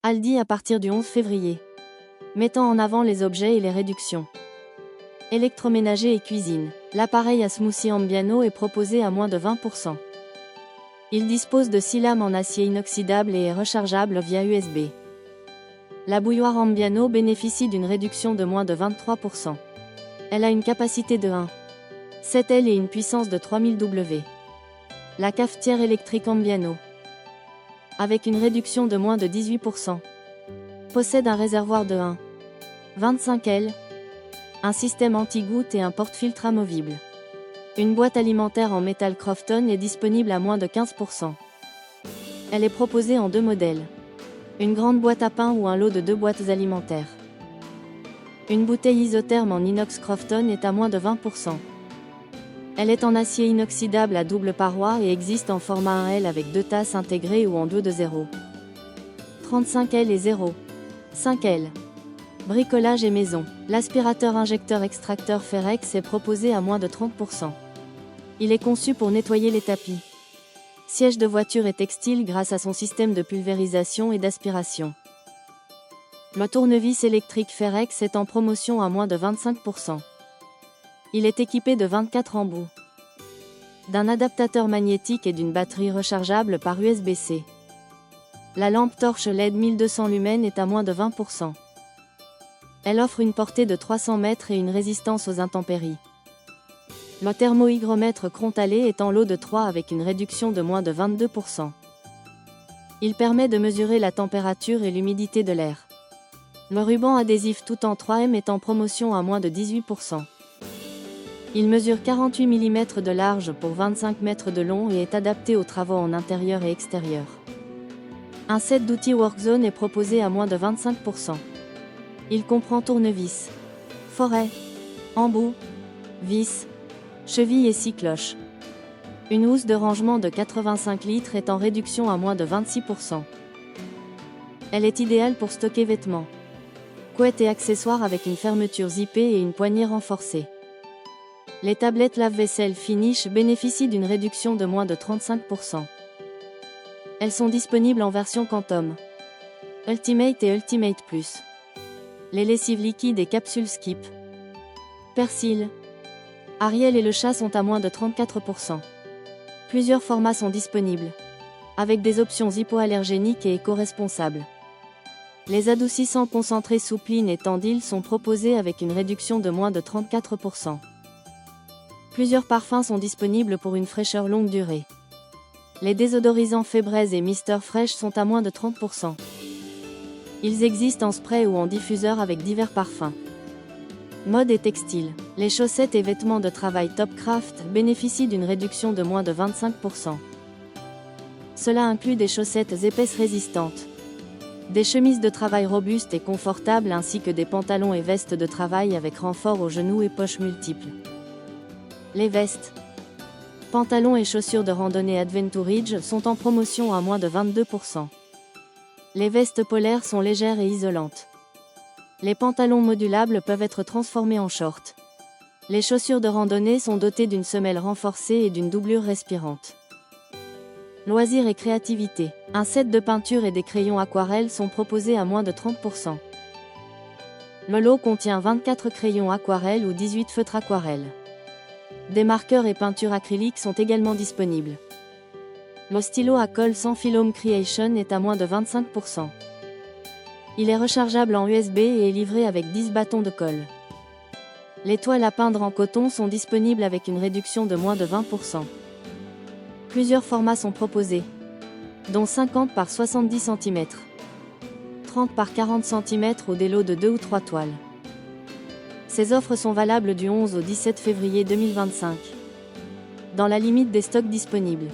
Aldi à partir du 11 février. Mettant en avant les objets et les réductions. Électroménager et cuisine. L'appareil à smoothie Ambiano est proposé à moins de 20%. Il dispose de 6 lames en acier inoxydable et est rechargeable via USB. La bouilloire Ambiano bénéficie d'une réduction de moins de 23%. Elle a une capacité de 1,7 L et une puissance de 3000 W. La cafetière électrique Ambiano, avec une réduction de moins de 18%, possède un réservoir de 1,25 L, un système anti-goutte et un porte-filtre amovible. Une boîte alimentaire en métal Crofton est disponible à moins de 15%. Elle est proposée en 2 modèles. Une grande boîte à pain ou un lot de 2 boîtes alimentaires. Une bouteille isotherme en inox Crofton est à moins de 20%. Elle est en acier inoxydable à double paroi et existe en format 1L avec 2 tasses intégrées ou en 2 de 0,35 L et 0,5 L. Bricolage et maison. L'aspirateur injecteur extracteur Ferrex est proposé à moins de 30%. Il est conçu pour nettoyer les tapis, sièges de voiture et textiles grâce à son système de pulvérisation et d'aspiration. Le tournevis électrique Ferrex est en promotion à moins de 25%. Il est équipé de 24 embouts, d'un adaptateur magnétique et d'une batterie rechargeable par USB-C. La lampe torche LED 1200 lumens est à moins de 20%. Elle offre une portée de 300 mètres et une résistance aux intempéries. Le thermohygromètre Crontalé est en lot de 3 avec une réduction de moins de 22%. Il permet de mesurer la température et l'humidité de l'air. Le ruban adhésif tout en 3M est en promotion à moins de 18%. Il mesure 48 mm de large pour 25 mètres de long et est adapté aux travaux en intérieur et extérieur. Un set d'outils Workzone est proposé à moins de 25%. Il comprend tournevis, forêt, embout, vis, cheville et 6 cloches. Une housse de rangement de 85 litres est en réduction à moins de 26%. Elle est idéale pour stocker vêtements, couettes et accessoires avec une fermeture zippée et une poignée renforcée. Les tablettes lave-vaisselle Finish bénéficient d'une réduction de moins de 35%. Elles sont disponibles en version Quantum, Ultimate et Ultimate Plus. Les lessives liquides et capsules Skip, Persil, Ariel et le chat sont à moins de 34%. Plusieurs formats sont disponibles, avec des options hypoallergéniques et éco-responsables. Les adoucissants concentrés Soupline et Tendil sont proposés avec une réduction de moins de 34%. Plusieurs parfums sont disponibles pour une fraîcheur longue durée. Les désodorisants Febreze et Mr Fresh sont à moins de 30%. Ils existent en spray ou en diffuseur avec divers parfums. Mode et textile. Les chaussettes et vêtements de travail Topcraft bénéficient d'une réduction de moins de 25%. Cela inclut des chaussettes épaisses résistantes, des chemises de travail robustes et confortables ainsi que des pantalons et vestes de travail avec renfort aux genoux et poches multiples. Les vestes, pantalons et chaussures de randonnée Adventurage sont en promotion à moins de 22%. Les vestes polaires sont légères et isolantes. Les pantalons modulables peuvent être transformés en shorts. Les chaussures de randonnée sont dotées d'une semelle renforcée et d'une doublure respirante. Loisirs et créativité. Un set de peinture et des crayons aquarelles sont proposés à moins de 30%. Le lot contient 24 crayons aquarelles ou 18 feutres aquarelles. Des marqueurs et peintures acryliques sont également disponibles. Le stylo à colle sans Philome Creation est à moins de 25%. Il est rechargeable en USB et est livré avec 10 bâtons de colle. Les toiles à peindre en coton sont disponibles avec une réduction de moins de 20%. Plusieurs formats sont proposés, dont 50 par 70 cm, 30 par 40 cm ou des lots de 2 ou 3 toiles. Ces offres sont valables du 11 au 17 février 2025, dans la limite des stocks disponibles.